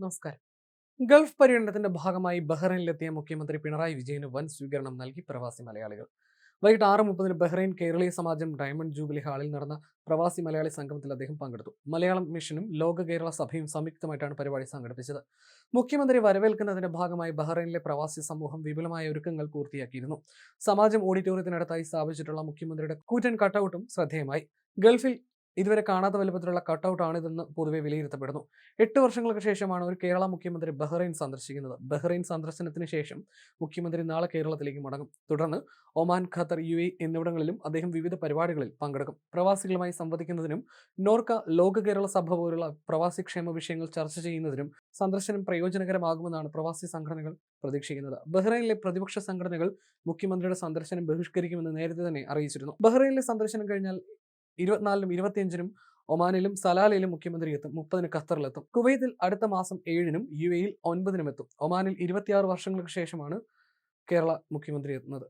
നമസ്കാരം. ഗൾഫ് പര്യടനത്തിന്റെ ഭാഗമായി ബഹ്റൈനിലെത്തിയ മുഖ്യമന്ത്രി പിണറായി വിജയന് വൻ സ്വീകരണം നൽകി പ്രവാസി മലയാളികൾ. വൈകിട്ട് 6:30 ബഹ്റൈൻ കേരളീയ സമാജം ഡയമണ്ട് ജൂബിലി ഹാളിൽ നടന്ന പ്രവാസി മലയാളി സംഗമത്തിൽ അദ്ദേഹം പങ്കെടുത്തു. മലയാളം മിഷനും ലോക കേരള സഭയും സംയുക്തമായിട്ടാണ് പരിപാടി സംഘടിപ്പിച്ചത്. മുഖ്യമന്ത്രി വരവേൽക്കുന്നതിന്റെ ഭാഗമായി ബഹ്റൈനിലെ പ്രവാസി സമൂഹം വിപുലമായ ഒരുക്കങ്ങൾ പൂർത്തിയാക്കിയിരുന്നു. സമാജം ഓഡിറ്റോറിയത്തിനടുത്തായി സ്ഥാപിച്ചിട്ടുള്ള മുഖ്യമന്ത്രിയുടെ കൂറ്റൻ കട്ടൗട്ടും ശ്രദ്ധേയമായി. ഗൾഫിൽ ഇതുവരെ കാണാത്ത വലുപ്പത്തിലുള്ള കട്ടൗട്ട് ആണിതെന്ന് പൊതുവെ വിലയിരുത്തപ്പെടുന്നു. 8 വർഷങ്ങൾക്ക് ശേഷമാണ് ഒരു കേരള മുഖ്യമന്ത്രി ബഹ്റൈൻ സന്ദർശിക്കുന്നത്. ബഹ്റൈൻ സന്ദർശനത്തിന് ശേഷം മുഖ്യമന്ത്രി നാളെ കേരളത്തിലേക്ക് മടങ്ങും. തുടർന്ന് ഒമാൻ, ഖത്തർ, UAE എന്നിവിടങ്ങളിലും അദ്ദേഹം വിവിധ പരിപാടികളിൽ പങ്കെടുക്കും. പ്രവാസികളുമായി സംവദിക്കുന്നതിനും നോർക്ക, ലോക കേരള സഭ പോലുള്ള പ്രവാസി ക്ഷേമ വിഷയങ്ങൾ ചർച്ച ചെയ്യുന്നതിനും സന്ദർശനം പ്രയോജനകരമാകുമെന്നാണ് പ്രവാസി സംഘടനകൾ പ്രതീക്ഷിക്കുന്നത്. ബഹ്റൈനിലെ പ്രതിപക്ഷ സംഘടനകൾ മുഖ്യമന്ത്രിയുടെ സന്ദർശനം ബഹിഷ്കരിക്കുമെന്ന് നേരത്തെ തന്നെ അറിയിച്ചിരുന്നു. ബഹ്റൈനിലെ സന്ദർശനം കഴിഞ്ഞാൽ 24-നും 25-നും ഒമാനിലും സലാലയിലും മുഖ്യമന്ത്രി എത്തും. 30-ന് ഖത്തറിലെത്തും. കുവൈത്തിൽ അടുത്ത മാസം 7-നും UAE-യിൽ 9-നും എത്തും. ഒമാനിൽ 26 വർഷങ്ങൾക്ക് ശേഷമാണ് കേരള മുഖ്യമന്ത്രി എത്തുന്നത്.